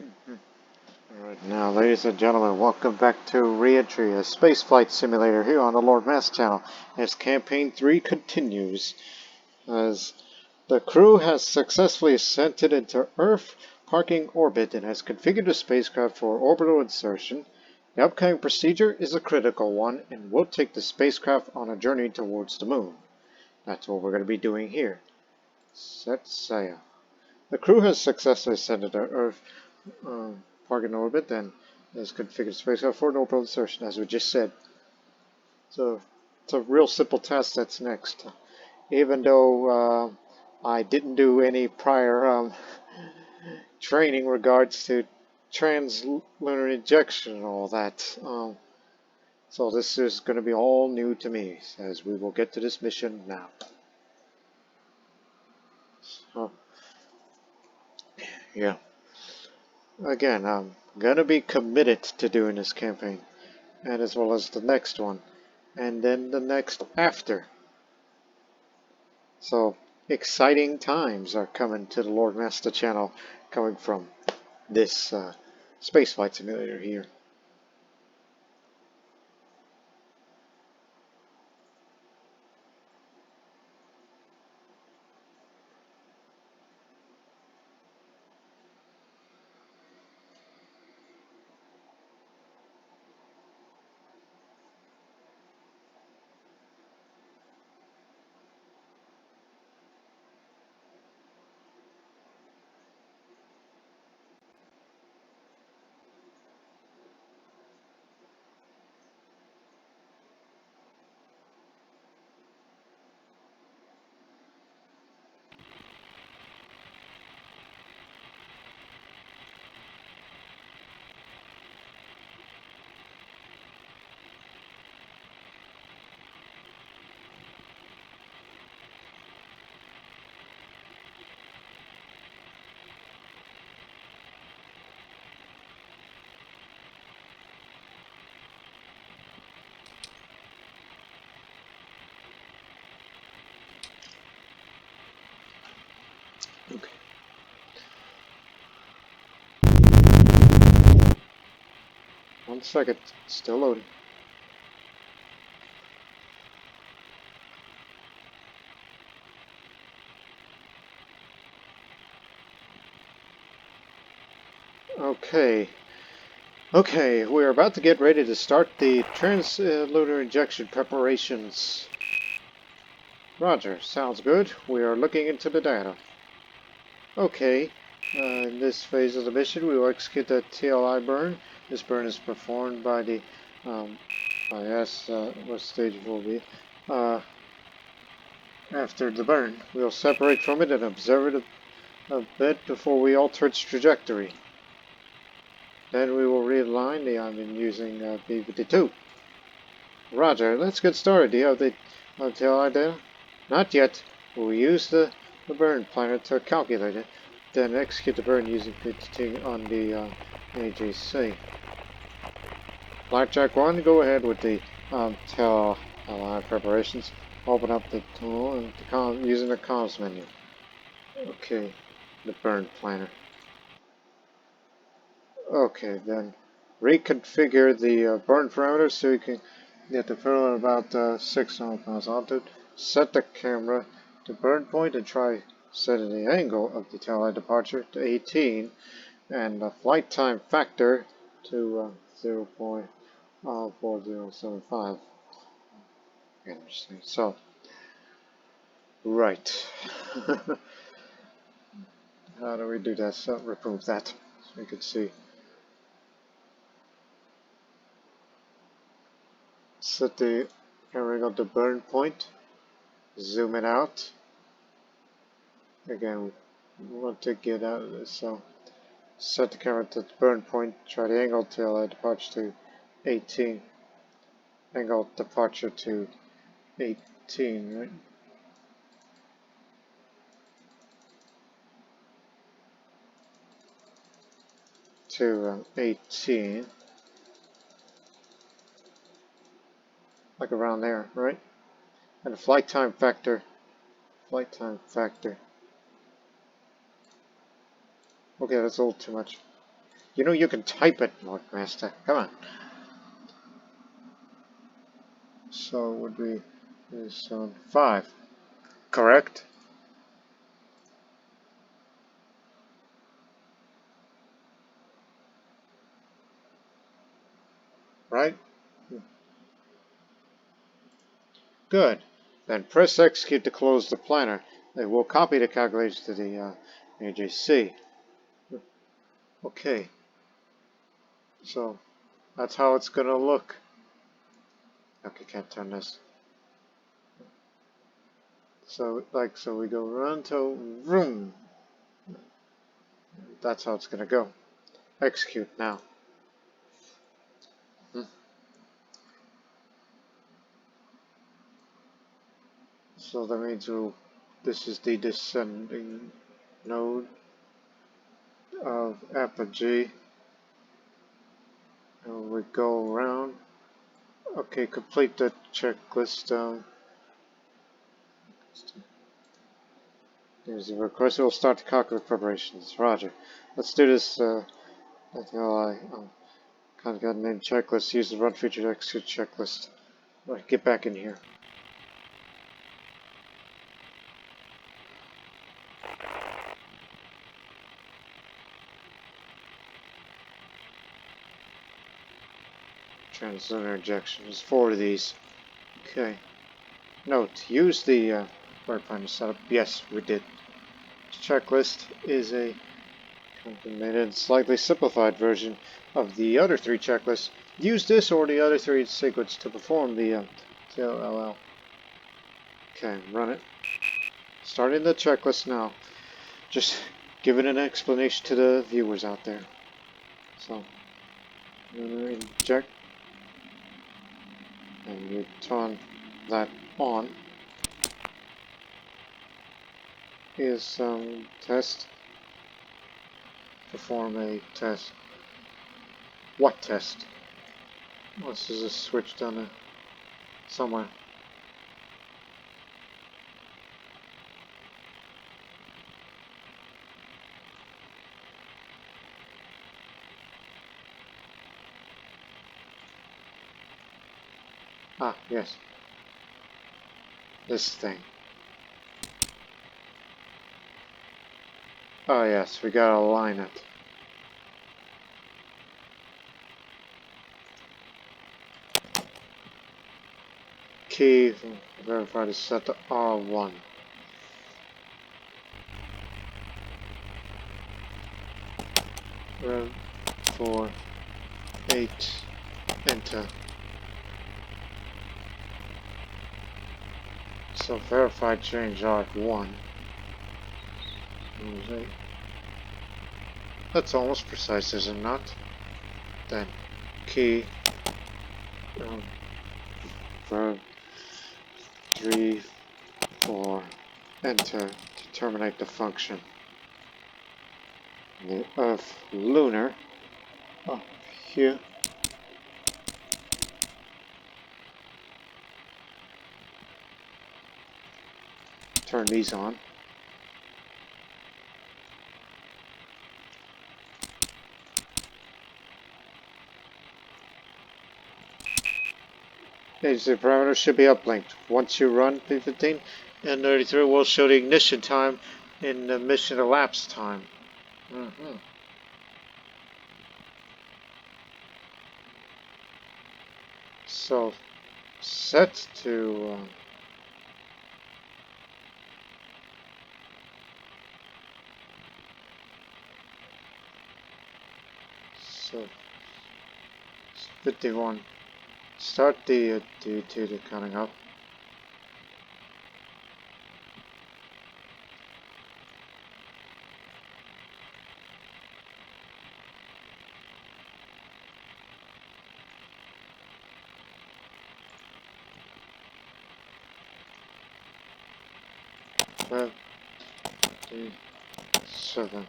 Alright, now, ladies and gentlemen, welcome back to Reentry, a spaceflight simulator here on the Lord Mass channel, as Campaign 3 continues. As the crew has successfully ascended into Earth parking orbit and has configured the spacecraft for orbital insertion. The upcoming procedure is a critical one and will take the spacecraft on a journey towards the moon. That's what we're going to be doing here. Set sail. The crew has successfully ascended to Earth parking orbit and is configured spacecraft for an orbital insertion, as we just said. So it's a real simple task that's next. Even though I didn't do any prior training regards to Trans-Lunar Injection and all that. So this is going to be all new to me, as we will get to this mission now. So, yeah. Again, I'm going to be committed to doing this campaign, and as well as the next one, and then the next after. So, exciting times are coming to the Lord Master channel, coming from this spaceflight simulator here. Okay. One second, still loading. Okay, we're about to get ready to start the Trans-Lunar Injection preparations. Roger, sounds good. We are looking into the data. Okay, in this phase of the mission, we will execute the TLI burn. This burn is performed by the, I asked what stage it will be. After the burn, we will separate from it and observe it a bit before we alter its trajectory. Then we will realign the, I've been using B52. Roger, let's get started. Do you have the TLI data? Not yet. We'll use the burn planner to calculate it, then execute the burn using 52 on the AGC. Blackjack 1, go ahead with the TLI preparations. Open up the tool and using the comms menu. Okay, the burn planner. Okay, then reconfigure the burn parameters so you can get the fill at about 600 pounds altitude. Set the camera to burn point and try setting the angle of the tail departure to 18 and the flight time factor to 0.4075. Interesting. So, right. How do we do that? So remove that so you can see. Set the camera on the burn point. Zoom it out. Again, we want to get out of this, so set the camera to the burn point. Try the angle till departure to 18. Angle departure to 18, right? To 18. Like around there, right? And the flight time factor. Okay, that's a little too much. You know you can type it, Lord Master. Come on. So it would be zone 5. Correct? Right? Good. Then press execute to close the planner. It will copy the calculations to the AJC. Okay. So that's how it's going to look. Okay, can't turn this. So we go run to room. That's how it's going to go. Execute now. So that means this is the descending node of apogee. And we go around. Okay, complete the checklist. Of course, we'll start the cockpit preparations. Roger. Let's do this. Until I kind of got a name checklist. Use the run feature to execute checklist. Right, get back in here. Trans-Lunar Injection. There's 4 of these. Okay. Note, use the waypoint setup. Yes, we did. Checklist is a complemented, slightly simplified version of the other 3 checklists. Use this or the other 3 sequence to perform the TLL. Okay, run it. Starting the checklist now. Just giving an explanation to the viewers out there. So, inject. And you turn that on. Is test. Perform a test. What test? This is a switch down somewhere. Ah, yes. This thing. Oh yes, we gotta align it. Key verified is set to R1. Rev 4 8 enter. So verified change R1. That's almost precise, is it not? Then key verb 3 4 enter to terminate the function. The Earth lunar up here. Turn these on. The parameters should be uplinked. Once you run P15, N33 will show the ignition time in the mission elapsed time. So, set to so 51. Start the D2 counting up. Five, 7.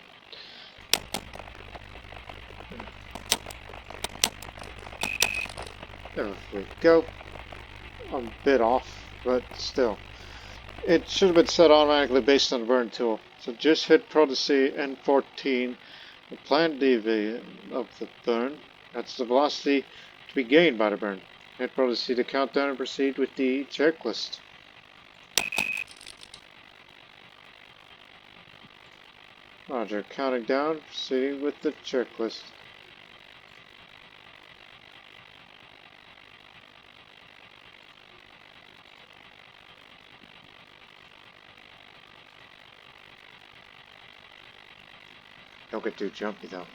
There we go. I'm a bit off, but still. It should have been set automatically based on the burn tool. So just hit Pro to C N14 The planned deviation of the burn. That's the velocity to be gained by the burn. Hit probably see the countdown and proceed with the checklist. Roger, counting down, proceeding with the checklist. Don't get too jumpy though.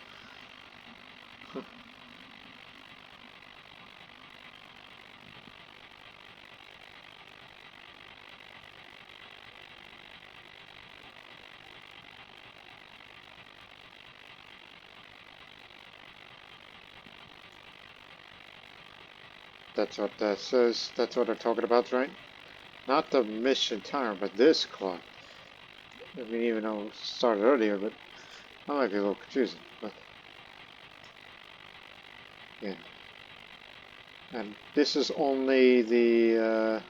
That's what that says. That's what they're talking about, right? Not the mission timer, but this clock. I mean, even though it started earlier, but that might be a little confusing. But yeah, and this is only the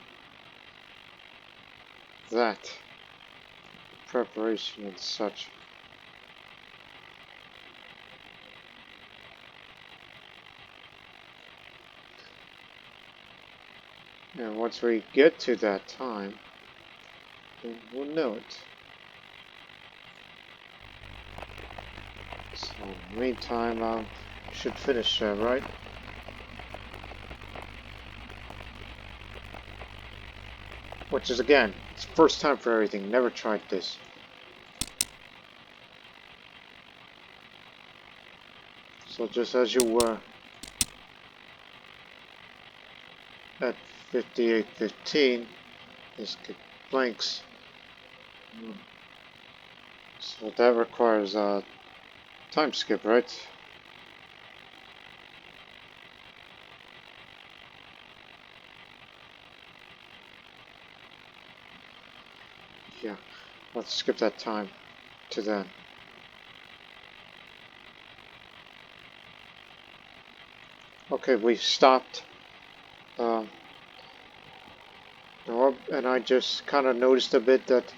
that preparation and such. And once we get to that time, then we'll know it. So in the meantime, should finish, right? Which is, again, it's first time for everything. Never tried this. So just as you were at 58:15, this blinks. So that requires a time skip, right? Yeah, let's skip that time to then. Okay, we've stopped. And I just kind of noticed a bit that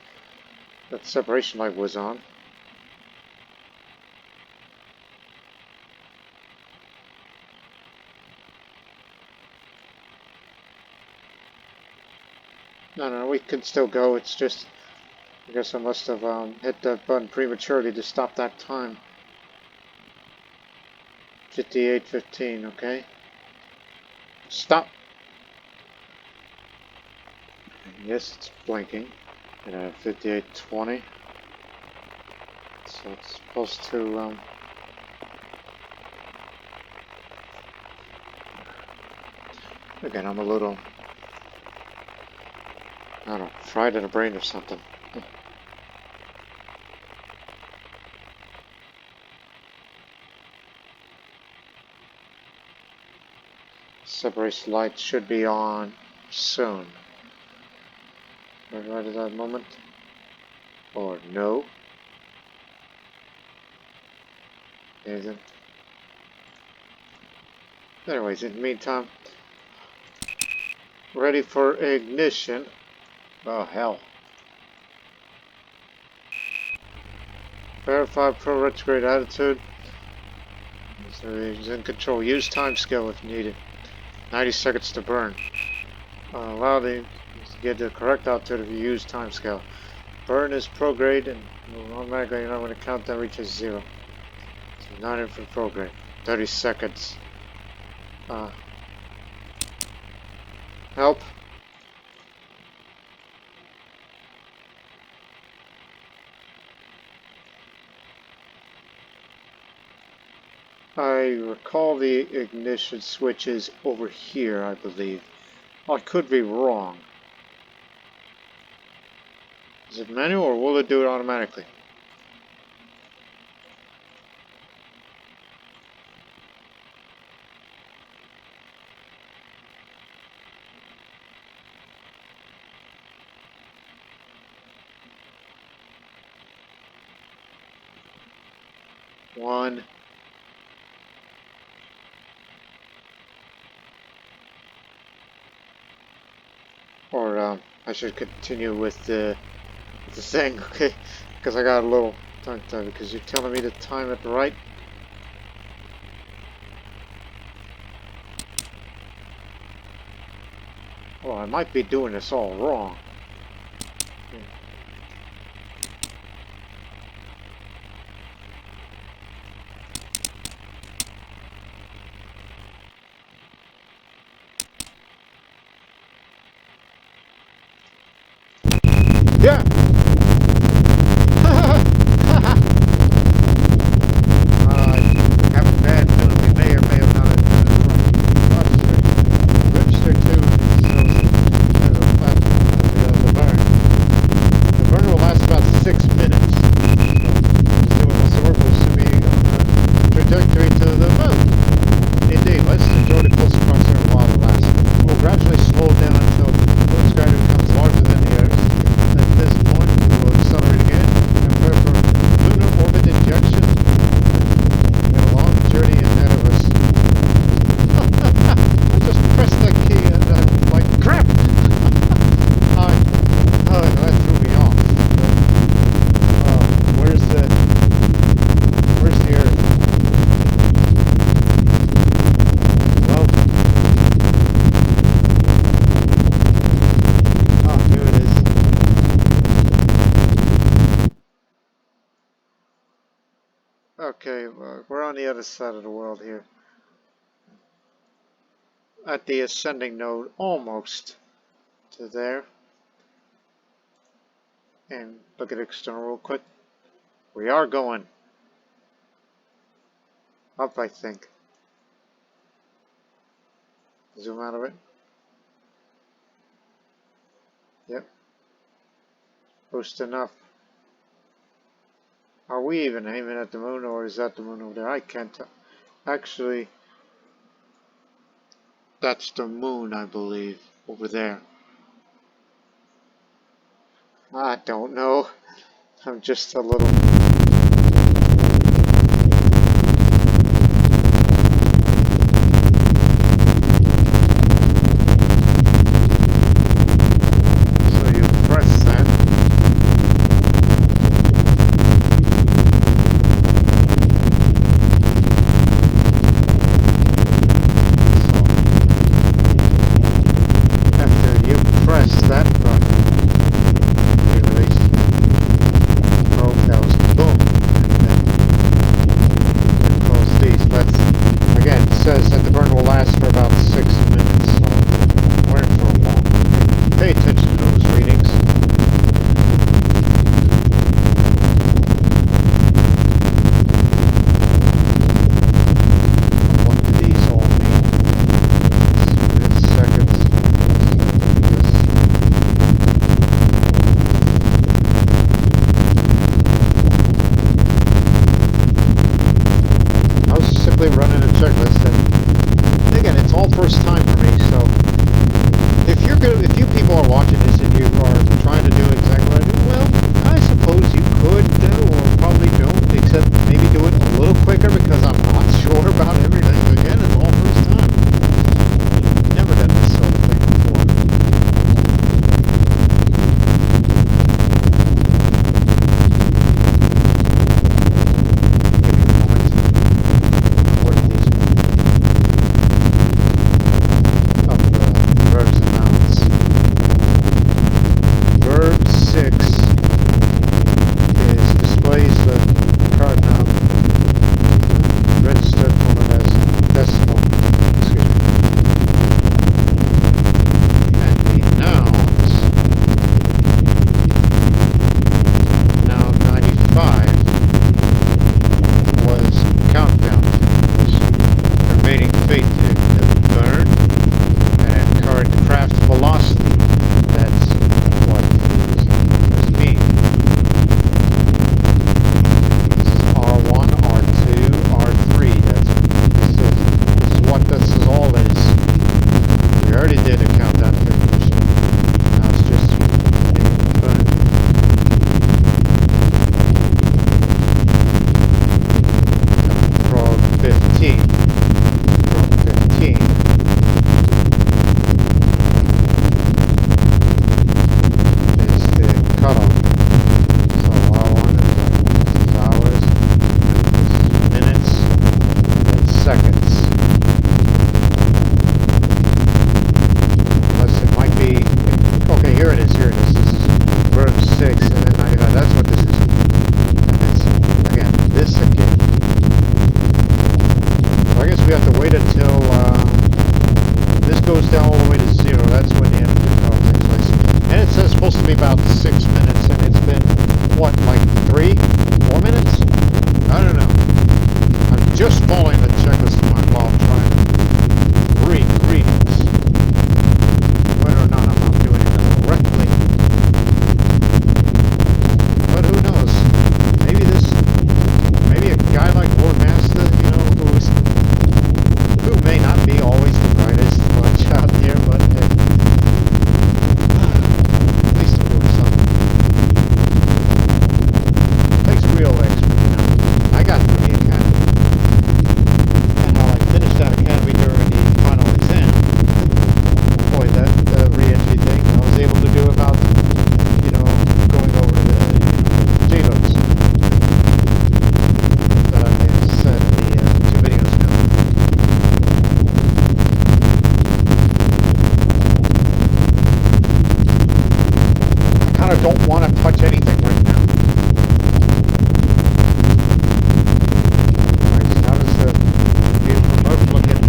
that separation light was on. No, we can still go. It's just, I guess I must have hit that button prematurely to stop that time. 58:15, okay? Stop! Yes, it's blinking. And 58:20. So it's supposed to, again, I'm a little, I don't know, fried in the brain or something. Separation light should be on soon. Right at that moment. Or no. Isn't. Anyways, in the meantime, ready for ignition. Oh hell. Verify pro retrograde attitude. So he's in control. Use time scale if needed. 90 seconds to burn. Allow the to get the correct altitude if you use time scale. Burn is prograde and will automatically know when the countdown reaches 0. So not in for prograde. 30 seconds. Help. I recall the ignition switch is over here, I believe. I could be wrong. Is it manual or will it do it automatically? One. Or I should continue with the thing, okay? Because I got a little Don't I? Because you're telling me to time it right. Well, I might be doing this all wrong. Yeah! Haven't bad feeling we may or may have not have done it right. Register 2 shows the platform, the burn. The burn will last about 6 minutes. So this orbital should be on the trajectory to the moon. Indeed, let's enjoy the close approximate while it lasts. We'll gradually slow down until the moon's gravity becomes larger than the Earth. At this point, we'll accelerate again and prepare for lunar orbit injection. We have a long journey ahead of us. I just pressed that key and I'm like, crap! That threw me off. Where's the Earth? Well, here it is. Okay, well, we're on the other side of the world here. At the ascending node, almost to there. And look at external real quick. We are going up, I think. Zoom out of it. Yep. Boosting up. Are we even aiming at the moon, or is that the moon over there? I can't tell. Actually, that's the moon, I believe, over there. I don't know. I'm just a little... So you press that. So after you press that button, you release. Oh, that was touch anything right now. Alright, how does the view from Earth looking?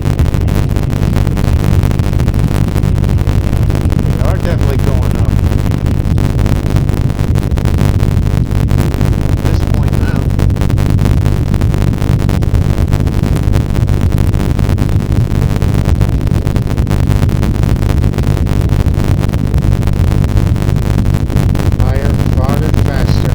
We are definitely going up. At this point now. Higher, farther, faster.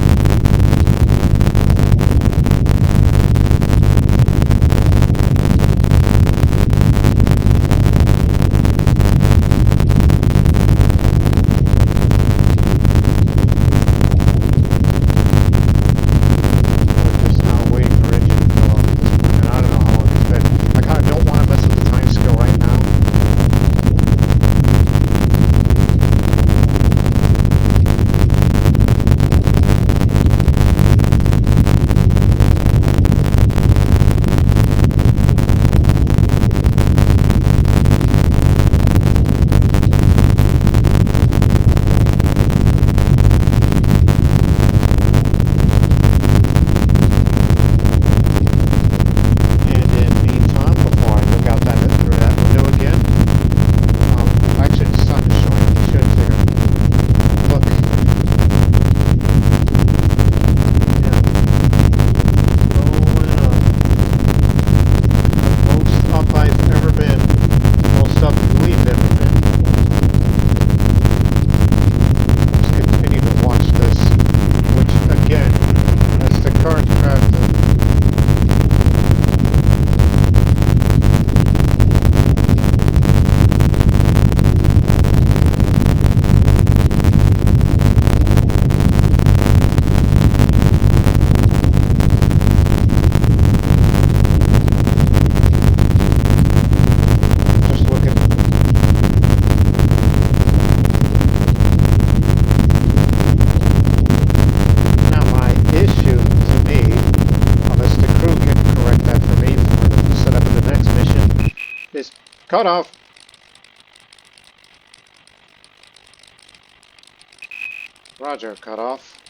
Cut off. Roger, cut off.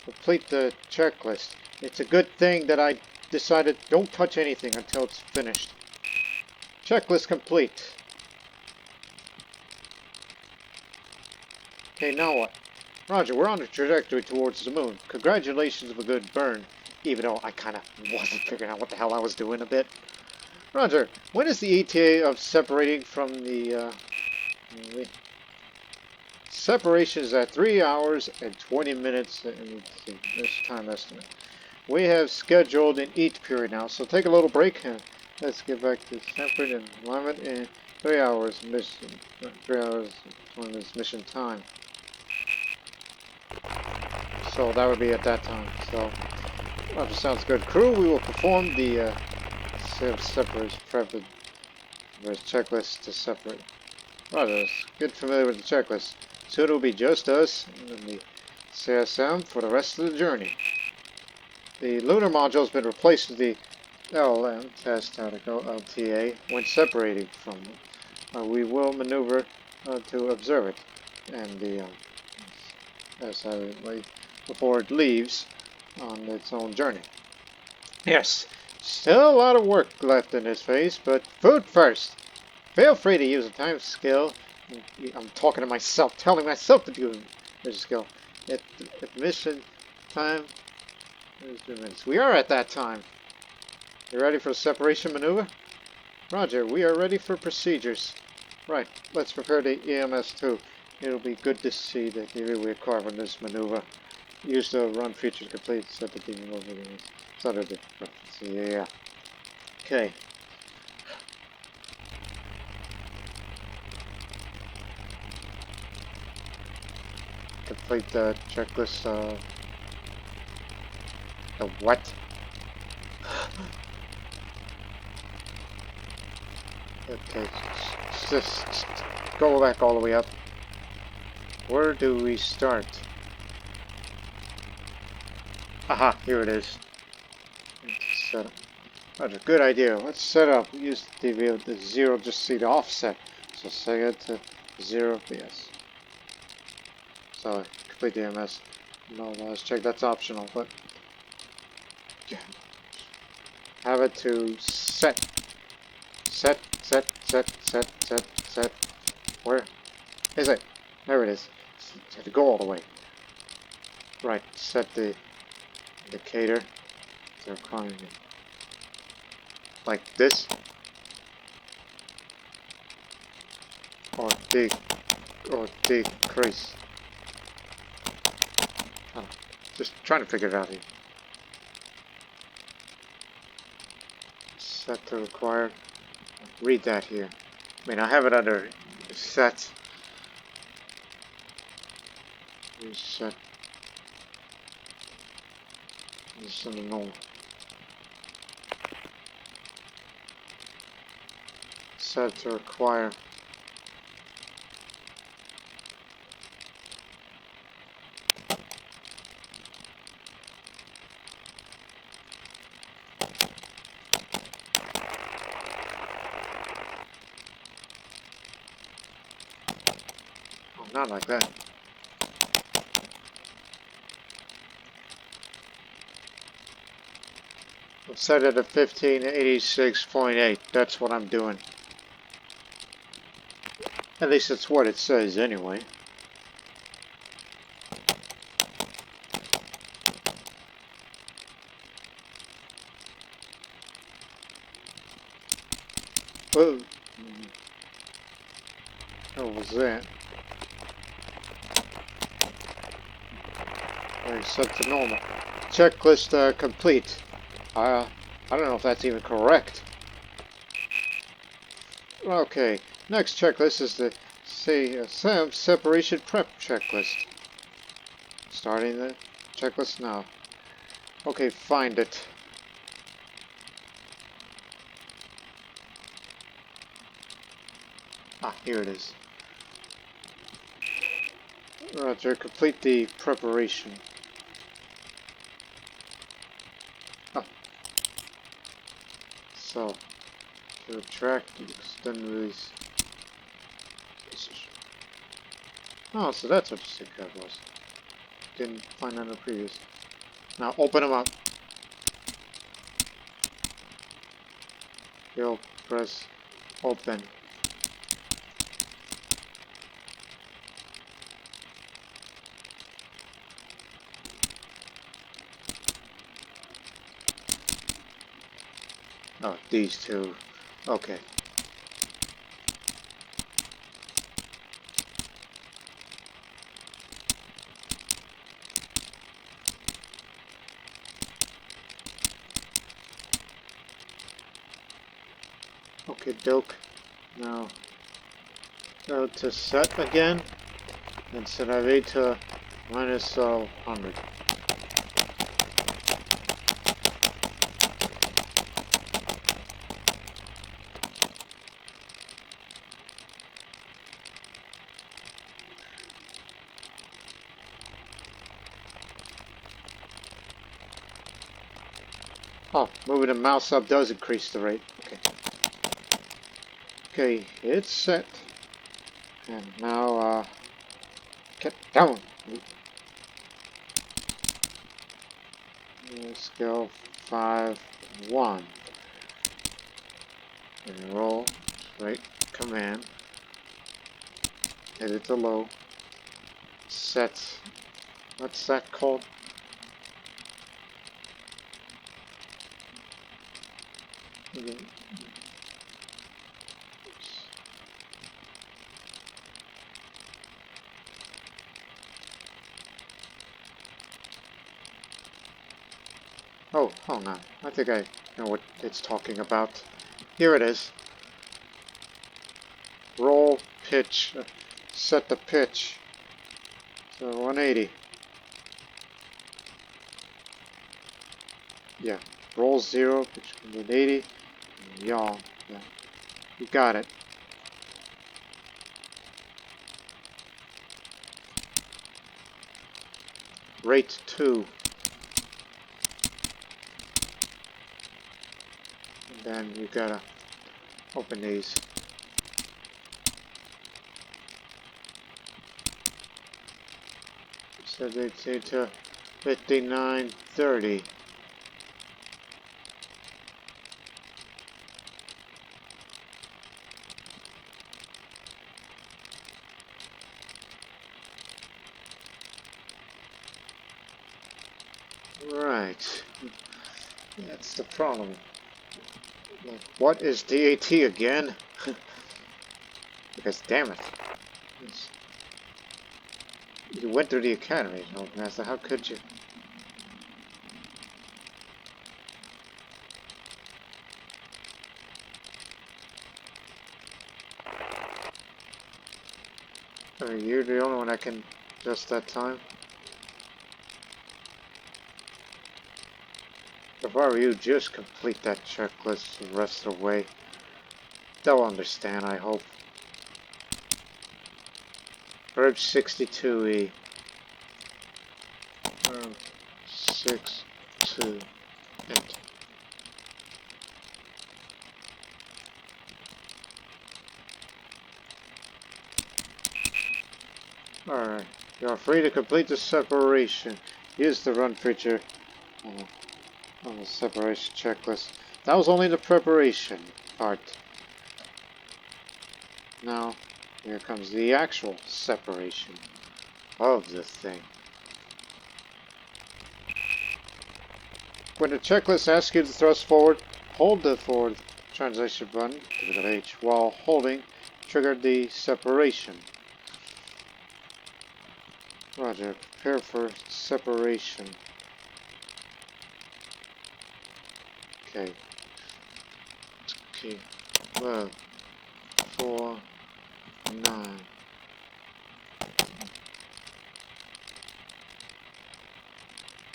Complete the checklist. It's a good thing that I decided don't touch anything until it's finished. Checklist complete. Okay, now what? Roger, we're on a trajectory towards the moon. Congratulations of a good burn. Even though I kind of wasn't figuring out what the hell I was doing a bit. Roger, when is the ETA of separating from the, separation is at 3 hours and 20 minutes, and this time estimate. We have scheduled an eat period now, so take a little break and let's get back to separate and alignment in 3 hours mission, 3 hours 20 minutes mission time. So that would be at that time, so. Roger, sounds good. Crew, we will perform the separation prep checklist to separate. Roger, get familiar with the checklist. Soon it will be just us and the CSM for the rest of the journey. The lunar module has been replaced with the LM test article LTA when separating from it. We will maneuver to observe it and the before it leaves on its own journey. Yes, still a lot of work left in this phase, but food first. Feel free to use a time skill. I'm talking to myself, telling myself to do a skill. At mission time, 2 minutes. We are at that time. You ready for the separation maneuver? Roger, we are ready for procedures. Right, let's prepare the EMS-2. It'll be good to see that we are carving this maneuver. Use the run feature to complete set the demon over the yeah. Okay. Complete the checklist the what? Okay, just go back all the way up. Where do we start? Aha, here it is. Set up. Roger, good idea. Let's set up. Use the DV of the 0 just to see the offset. So set it to 0, yes. So complete the MS. No last check, that's optional, but yeah. Have it to set. Set. Where is it? There it is. Set to go all the way. Right, set the indicator to requirement. Like this. Or decrease. Oh, just trying to figure it out here. Set to required. Read that here. I mean, I have it under set. Reset. This is under normal. Set to require. Oh, not like that. I've set it at 1586.8. That's what I'm doing. At least that's what it says anyway. Whoa. What was that? Alright, set to normal. Checklist complete. I don't know if that's even correct. Okay, next checklist is the separation prep checklist. Starting the checklist now. Okay, find it. Ah, here it is. Roger, complete the preparation. Ah. So, to retract, extend release. Oh, so that's what the secret was. Didn't find that in the previous. Now open them up. You'll press open. Oh, these two. Okay. Okay, doke. Now go to set again and set IV to minus 100. Oh, moving the mouse up does increase the rate. Okay. Okay, it's set. And now, get down. Let's go 5, 1. And roll, right, command. Edit to low. Set. What's that called? Oh, hold on. I think I know what it's talking about. Here it is. Roll, pitch, set the pitch. So 180. Yeah. Roll 0, pitch 180. Yaw. Yeah. You got it. Rate 2. And then you gotta open these. Set it to 5930. Right. That's the problem. What is DAT again? Because damn it. You went through the academy, old master. How could you? Are you the only one that can just that time? If I were you, just complete that checklist the rest of the way. They'll understand, I hope. Verb 62E. Verb 62. Enter. Alright. You are free to complete the separation. Use the run feature on the separation checklist. That was only the preparation part. Now, here comes the actual separation of the thing. When the checklist asks you to thrust forward, hold the forward translation button, give it an H, while holding trigger the separation. Roger, prepare for separation. Okay. Okay. 12, 4, 9.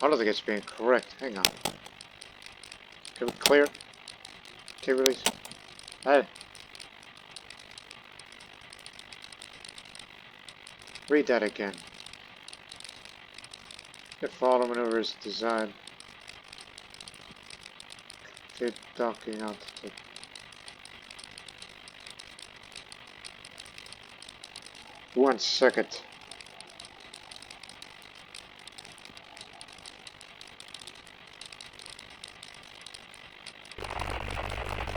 I don't think it's being correct. Hang on. Can we clear? Okay, release. Hey. Read that again. If auto maneuver is designed, get docking altitude. One second.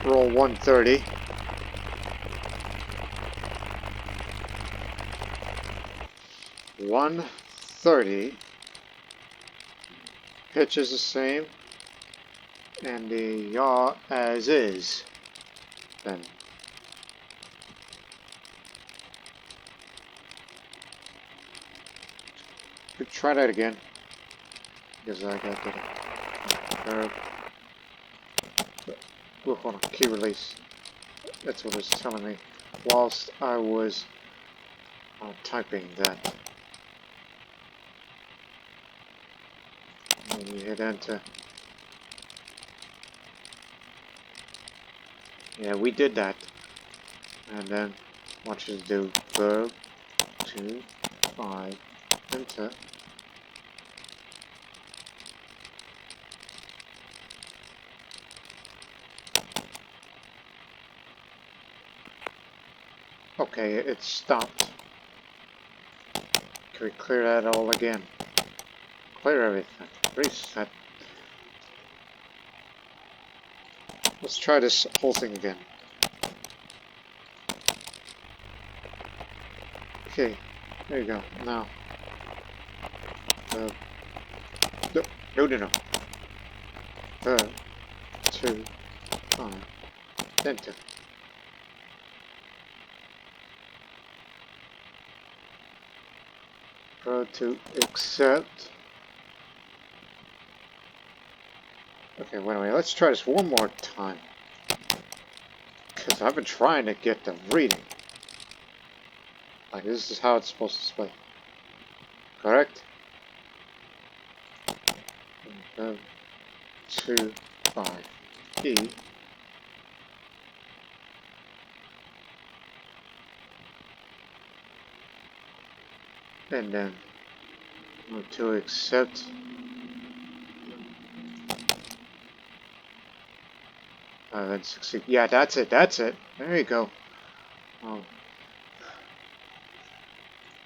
Roll 130. Pitch is the same, and the yaw as is. Then try that again, because I got the hold on, key release. That's what it's telling me whilst I was typing that. And you hit enter. Yeah, we did that. And then what you do, verb 2, 5, enter. Okay, it stopped. Can we clear that all again? Clear everything. Reset. Let's try this whole thing again. Okay, there you go. Now, no. 2, 5, enter. Pro to accept. Okay, wait a minute. Let's try this one more time. Because I've been trying to get the reading. Like, this is how it's supposed to display. Correct? 2, 5, E. And then to accept. Then succeed. Yeah, that's it. That's it. There you go.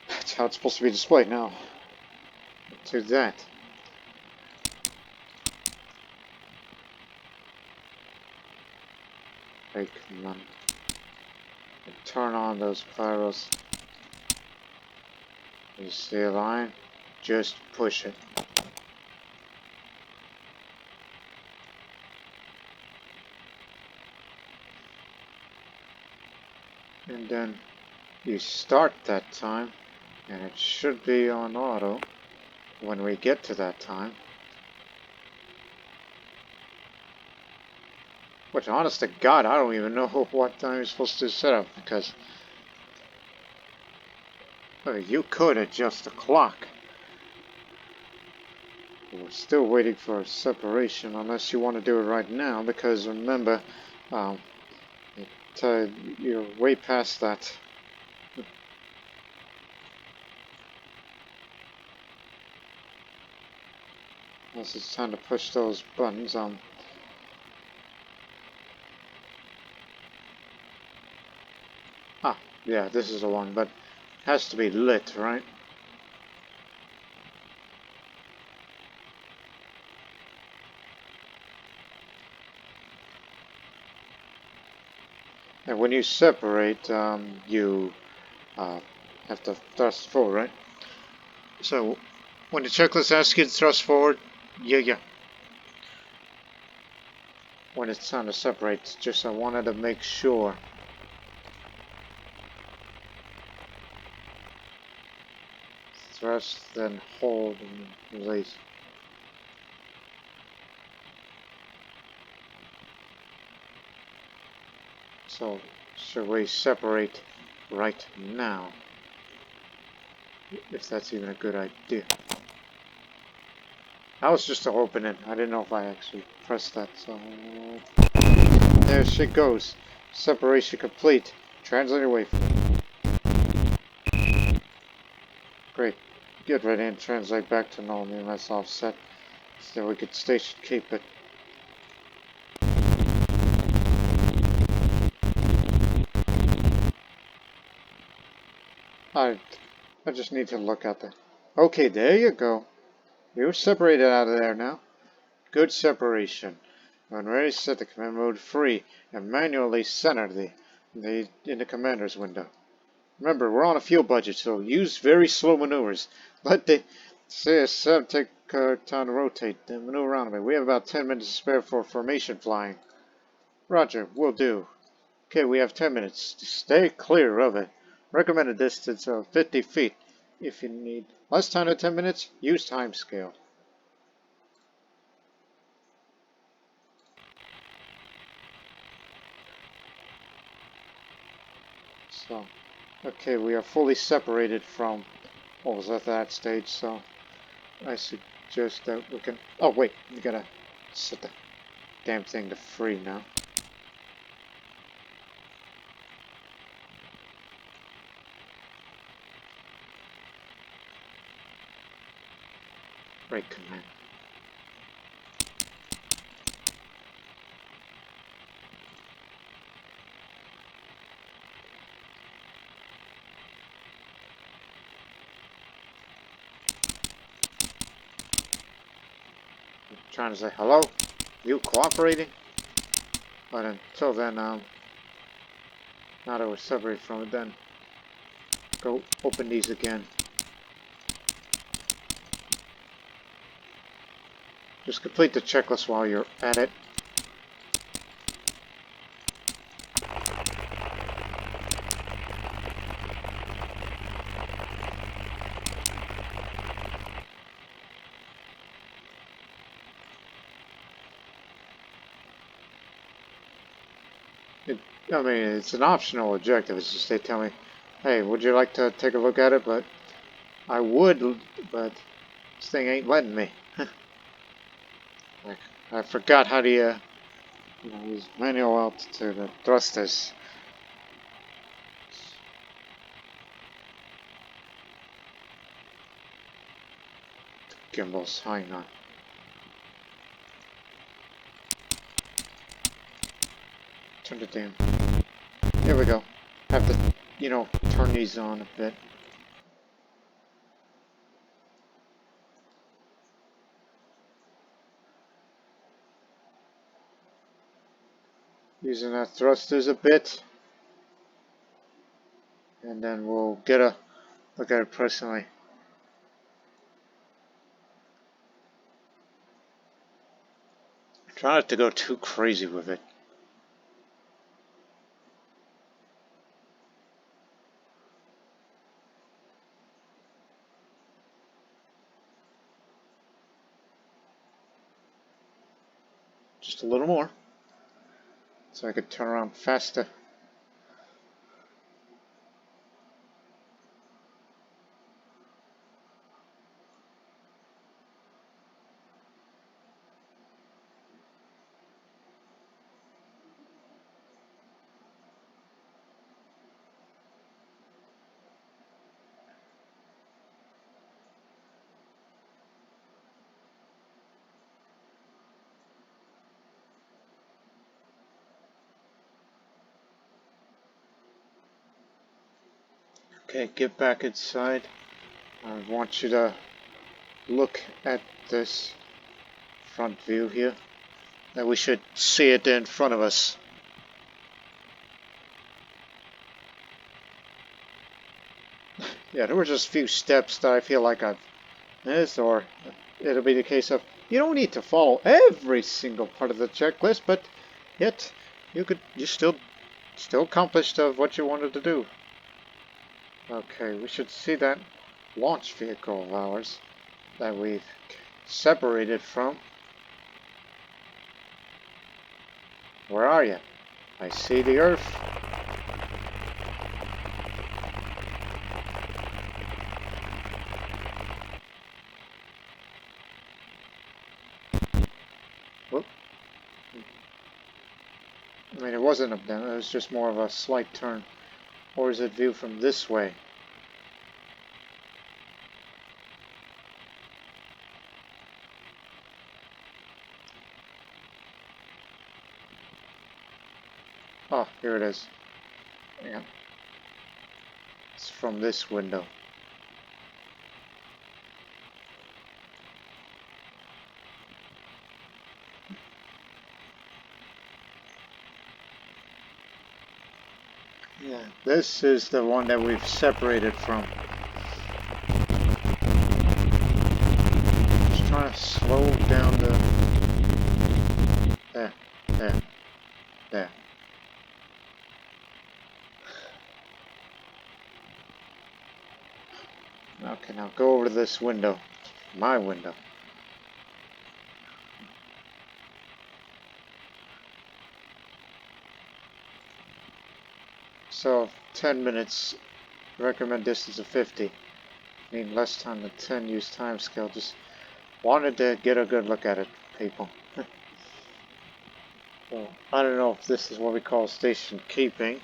That's how it's supposed to be displayed now. to that. Right, come on. And turn on those pyros. You see a line? Just push it. And then you start that time, and it should be on auto when we get to that time. Which, honest to God, I don't even know what time you're supposed to set up, because you could adjust the clock. We're still waiting for separation, unless you want to do it right now, because remember, you're way past that. Unless it's time to push those buttons. Yeah, this is the one, but it has to be lit, right? And when you separate, you have to thrust forward, right? So, when the checklist asks you to thrust forward, yeah. When it's time to separate, just I wanted to make sure. Thrust, then hold and release. So, should we separate right now? If that's even a good idea. That was just an opening. I didn't know if I actually pressed that, so... There she goes. Separation complete. Translate away from it. Great. Get ready and translate back to normal EMS offset. So we could station keep it. I just need to look at that. Okay, there you go. You're separated out of there now. Good separation. When ready, set the command mode free and manually center in the commander's window. Remember, we're on a fuel budget, so use very slow maneuvers. Let the CS7 take time to rotate and maneuver around a bit. We have about 10 minutes to spare for formation flying. Roger, will do. Okay, we have 10 minutes. Stay clear of it. Recommended distance of 50 feet. If you need less time than 10 minutes, use time scale. So, okay, we are fully separated from what was at that stage, so I suggest that we can... Oh, wait, we gotta set the damn thing to free now. Break command. I'm trying to say hello? You cooperating? But until then, now that we're separated from it, then go open these again. Just complete the checklist while you're at it. I mean, it's an optional objective. It's just they tell me, hey, would you like to take a look at it? But I would, but this thing ain't letting me. I forgot how to use manual altitude and thrusters. The gimbal's high now. Turn it down. There we go. Have to, turn these on a bit. Using our thrusters a bit. And then we'll get a look at it personally. Try not to go too crazy with it. Just a little more, so I could turn around faster. Okay, get back inside. I want you to look at this front view here. That we should see it in front of us. Yeah, there were just a few steps that I feel like I've missed, or it'll be the case of you don't need to follow every single part of the checklist, but yet you still accomplished what you wanted to do. Okay, we should see that launch vehicle of ours that we've separated from. Where are you? I see the Earth. Whoop. I mean, it wasn't up down, it was just more of a slight turn. Or is it viewed from this way? Oh, here it is. Yeah. It's from this window. Yeah, this is the one that we've separated from. Just trying to slow down the... There. Okay, now go over to this window. My window. So, 10 minutes, recommend distance of 50. Need less time than 10, use time scale. Just wanted to get a good look at it, people. So, I don't know if this is what we call station keeping,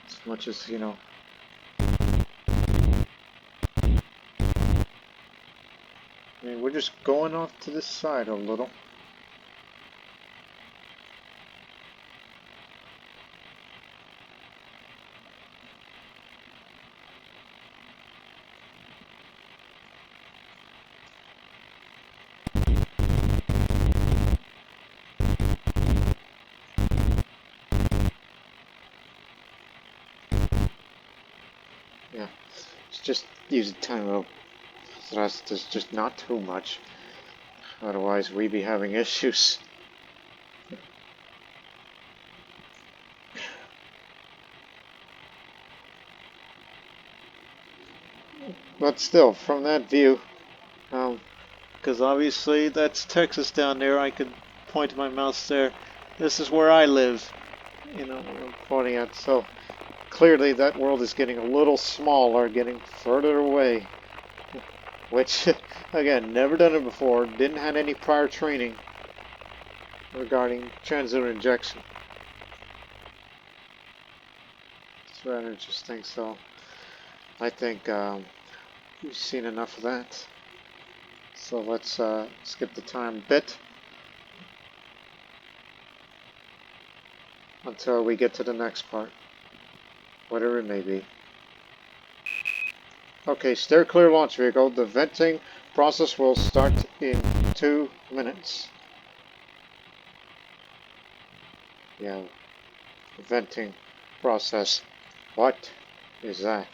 as much as, you know. I mean, we're just going off to this side a little. Yeah, it's just using time little thrust is just not too much. Otherwise, we'd be having issues. But still, from that view, because obviously that's Texas down there, I could point my mouse there. This is where I live, you know, I'm pointing at. So clearly that world is getting a little smaller, getting further away. Which, again, never done it before, didn't have any prior training regarding Trans-Lunar Injection. It's rather interesting, so I think we've seen enough of that. So let's skip the time a bit until we get to the next part, whatever it may be. Okay, steer clear launch vehicle. The venting process will start in 2 minutes. Yeah, venting process. What is that?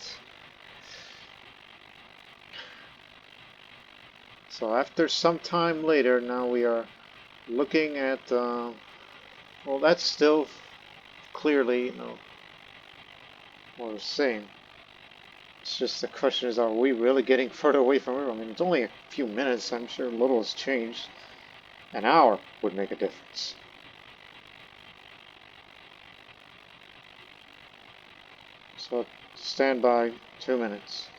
So after some time later, now we are looking at, well, that's still clearly, what we're seeing. It's just the question is, are we really getting further away from her? I mean, it's only a few minutes. I'm sure little has changed. An hour would make a difference. So stand by 2 minutes.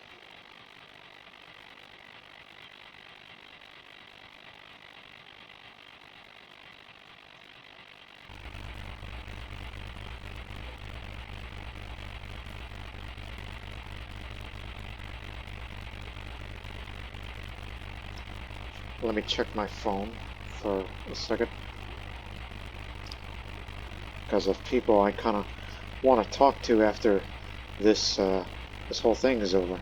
Let me check my phone for a second. Because of people I kind of want to talk to after this this whole thing is over.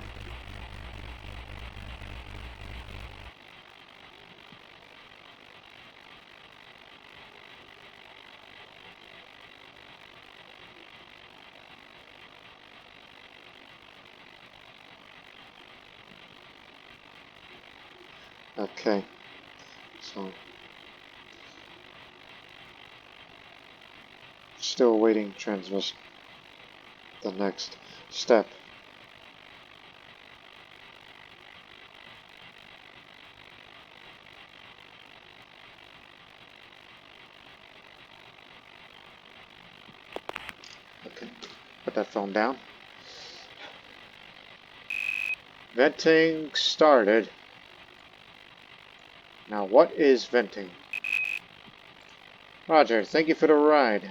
Okay, so still awaiting transmission. The next step. Okay, put that phone down. Venting started. Now, what is venting? Roger, thank you for the ride.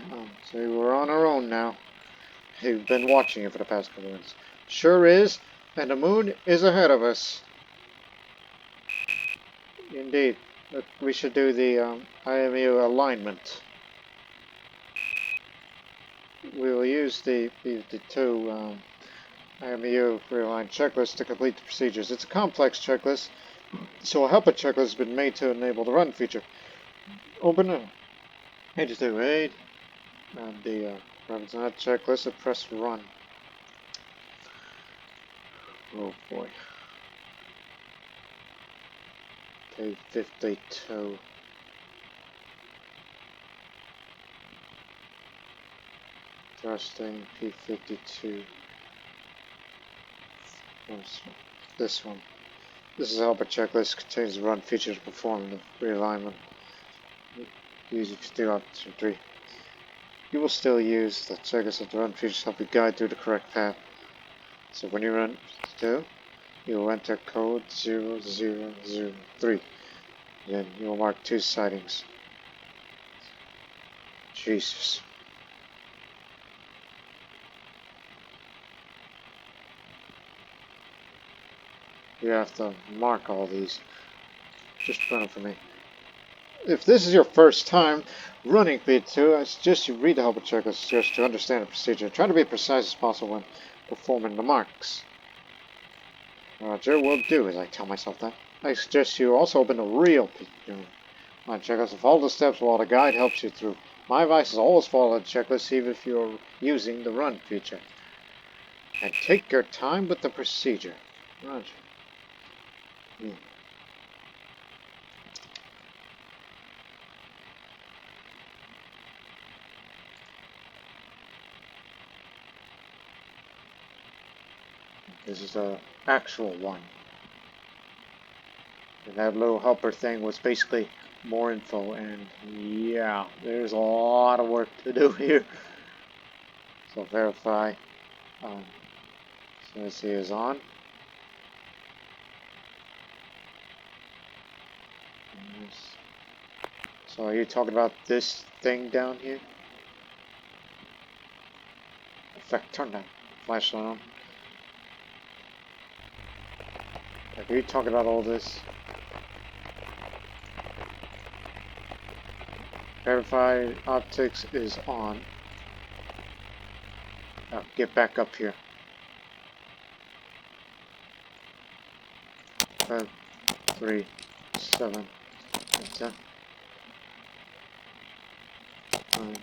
So we're on our own now. You've been watching it for the past couple minutes. Sure is, and the moon is ahead of us. Indeed. But we should do the IMU alignment. We will use the two IMU realigned checklists to complete the procedures. It's a complex checklist, so a helper checklist has been made to enable the run feature. Open it. 828 and the runs on that checklist and press run. Oh boy. P52. Thrusting P52. This one. This is a helper checklist, contains the run feature to perform the realignment. Use it to do option 3. You will still use the checklist of the run feature to help you guide through the correct path. So when you run 2, you will enter code 0003. Then you will mark 2 sightings. Jesus. You have to mark all these. Just print them for me. If this is your first time running P2, I suggest you read the helper checklist just to understand the procedure. Try to be precise as possible when performing the marks. Roger, will do, as I tell myself that. I suggest you also open the real P2 checklist and follow the steps while the guide helps you through. My advice is always follow the checklist even if you're using the run feature. And take your time with the procedure. Roger. This is the actual one. And that little helper thing was basically more info, and yeah, there's a lot of work to do here. So verify. So let's see, is on. So are you talking about this thing down here? Effect, turn that flashlight on. Are you talking about all this? Verify optics is on. Oh, get back up here. 5, 3, 7, 10. 9,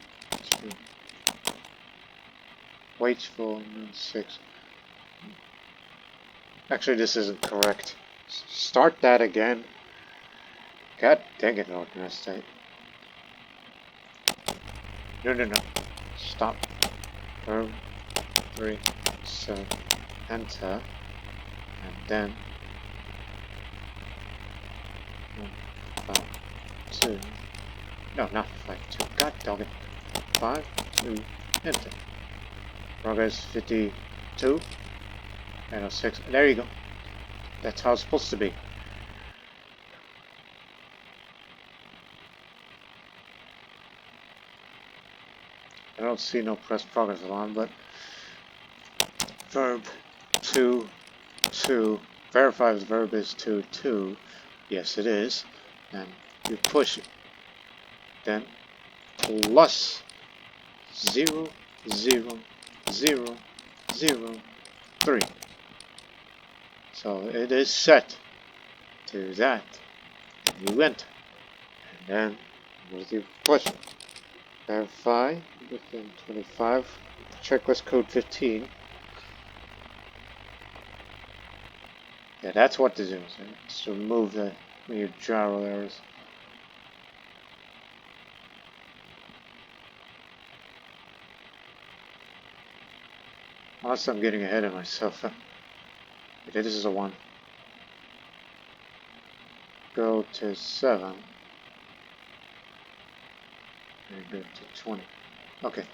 2. Wait for 6. Actually, this isn't correct. Start that again. God dang it, Lord State. No, no, no. Stop. Verb 3, 7, enter, and then 1, 5, 2. No, not 5, 2. God dog it. 5, 2, enter. Progress 52, and 6. There you go. That's how it's supposed to be. I don't see no press progress alarm, but verb 2, 2. Verify if the verb is 2, 2. Yes, it is. And you push it. Then plus 0, 0, 0, 0, 3. So it is set to that. And you enter. And then what do you push it? Verify within 25. Checklist code 15. Yeah, that's what to do. So just remove the weird gyro errors. Unless I'm getting ahead of myself. Okay, this is a 1. Go to 7. And go to 20. Okay.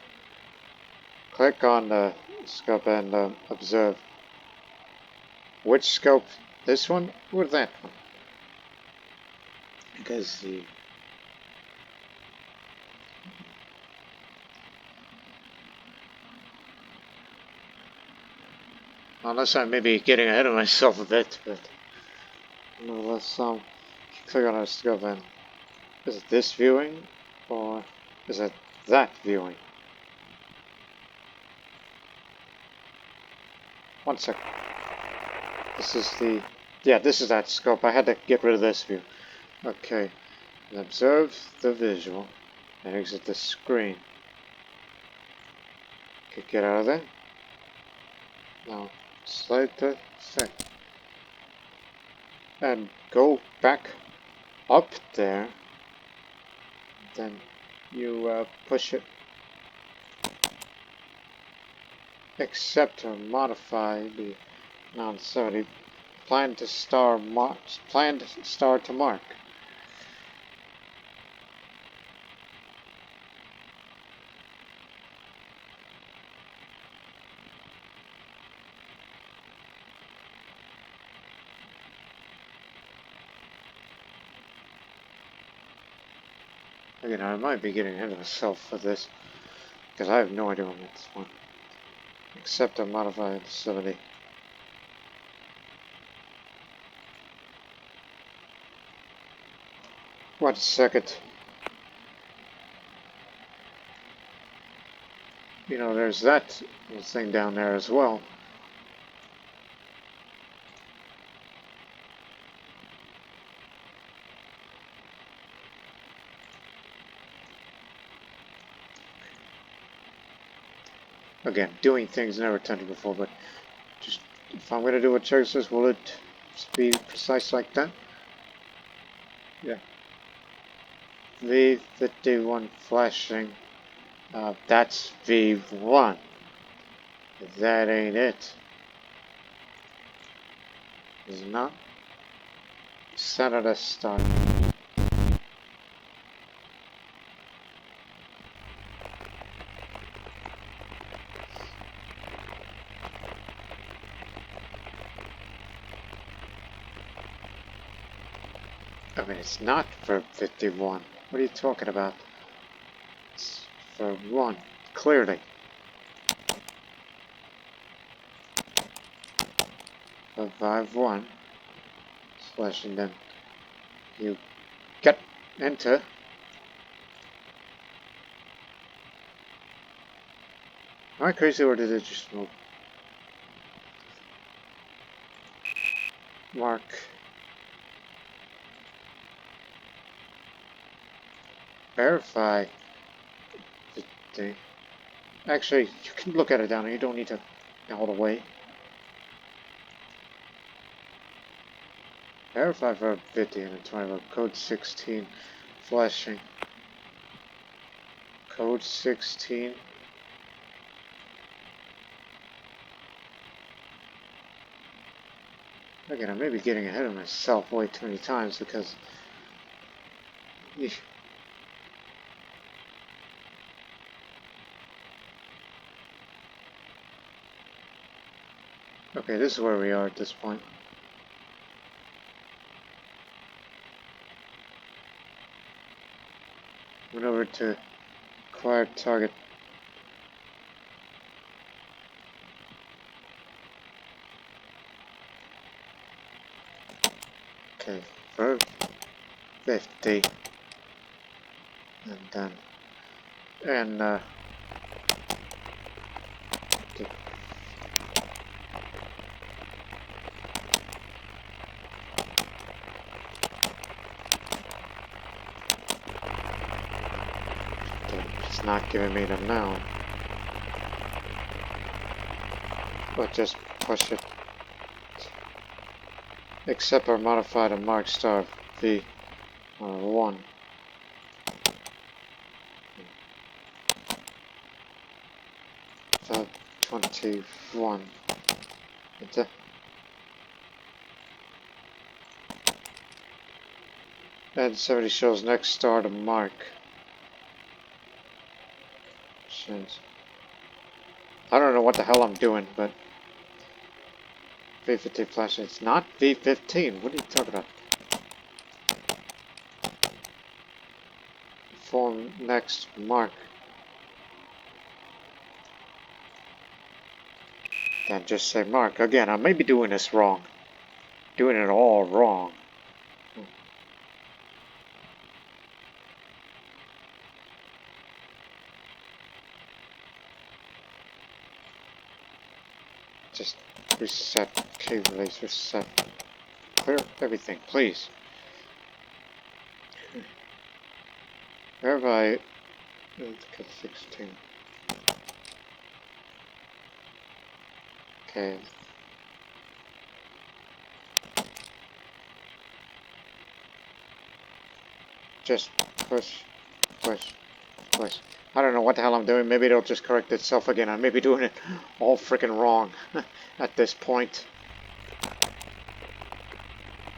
Click on the scope and observe. Which scope? This one or that one? Because the unless I'm maybe getting ahead of myself a bit, but nonetheless, click on the scope and is it this viewing or is it that viewing? 1 second. This is the this is that scope. I had to get rid of this view. Okay. And observe the visual and exit the screen. Okay, get out of there. Now slide the thing. And go back up there. Then you push it. Accept or modify the non-70. Plan to star to mark. Again, I might be getting ahead of myself for this, because I have no idea on this one. Accept or modify the 70. One second. You know, there's that thing down there as well. Again, doing things never attempted before, but just if I'm going to do what Cherry says, will it be precise like that? Yeah. V51 flashing. That's V1. That ain't it. Is it not? Center the start. I mean, it's not verb 51. What are you talking about? It's verb 1, clearly. Verb 1, slash, and then you get enter. Am I crazy or did it just move? Mark. Verify 50. Actually, you can look at it down here. You don't need to all the way. Verify for 50 and a 20. Code 16. Flashing. Code 16. Again, I may be getting ahead of myself way too many times because... Eesh. Okay, this is where we are at this point. Went over to acquired target. Okay, for 50. And then, and it's not giving me them now. But just push it. Accept or modify the mark star V 1. Tab 21. And 70 shows next star to mark. I don't know what the hell I'm doing, but V15 flash. It's not V15. What are you talking about? Form next mark. Then just say mark. Again, I may be doing this wrong. Doing it all wrong. Just reset, cable release, reset. Clear everything, please. Verify 16. Okay. Just push. I don't know what the hell I'm doing. Maybe it'll just correct itself again. I may be doing it all freaking wrong at this point.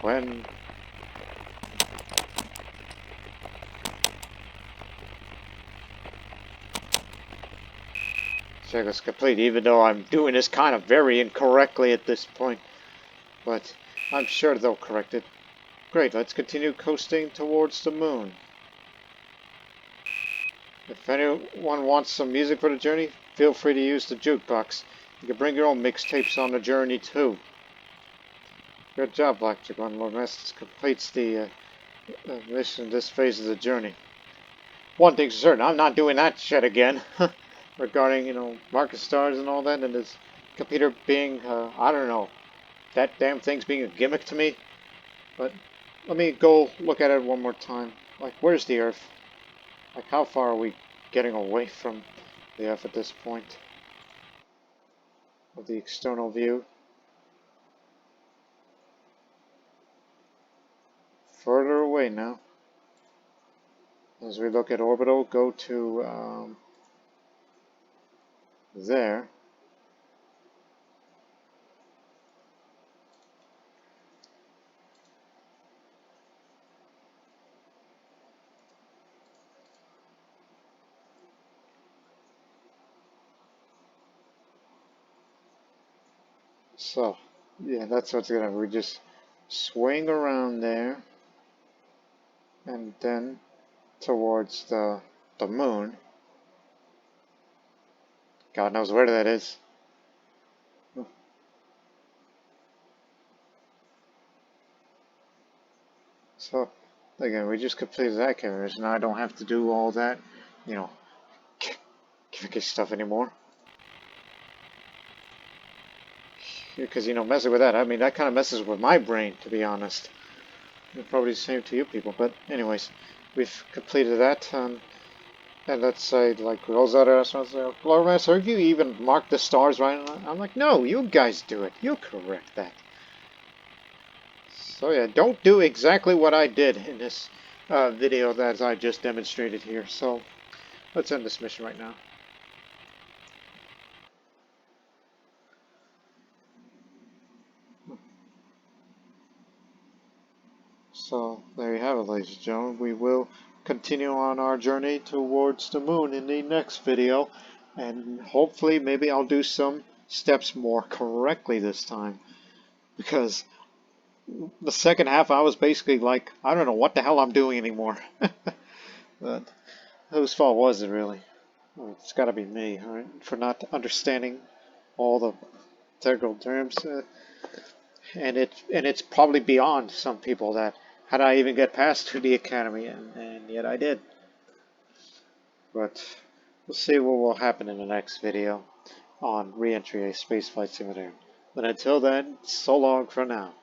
When... Check is complete, even though I'm doing this kind of very incorrectly at this point. But I'm sure they'll correct it. Great, let's continue coasting towards the moon. If anyone wants some music for the journey, feel free to use the jukebox. You can bring your own mixtapes on the journey too. Good job, Blackjack. One Lord Master completes the mission in this phase of the journey. One thing's certain, I'm not doing that shit again. Regarding, you know, market stars and all that, and this computer being, I don't know, that damn thing's being a gimmick to me. But let me go look at it one more time. Like, where's the Earth? Like, how far are we getting away from the Earth at this point? Of the external view. Further away now. As we look at Orbital, go to there. So, yeah, that's what's gonna happen. We just swing around there, and then towards the moon. God knows where that is. So, again, we just completed that carriage. Now I don't have to do all that, you know, gimmicky stuff anymore. Because, you know, messing with that, I mean, that kind of messes with my brain, to be honest. It's probably the same to you people. But anyways, we've completed that. And let's say, like, those other astronauts say, Lord Master, have you even marked the stars right? And I'm like, no, you guys do it. You correct that. So yeah, don't do exactly what I did in this video that I just demonstrated here. So let's end this mission right now. So there you have it, ladies and gentlemen. We will continue on our journey towards the moon in the next video. And hopefully maybe I'll do some steps more correctly this time. Because the second half I was basically like, I don't know what the hell I'm doing anymore. But whose fault was it really? Well, it's gotta be me, right? For not understanding all the technical terms. And it's probably beyond some people that had I even get past to the academy, and yet I did. But we'll see what will happen in the next video on Reentry, a spaceflight simulator. But until then, so long for now.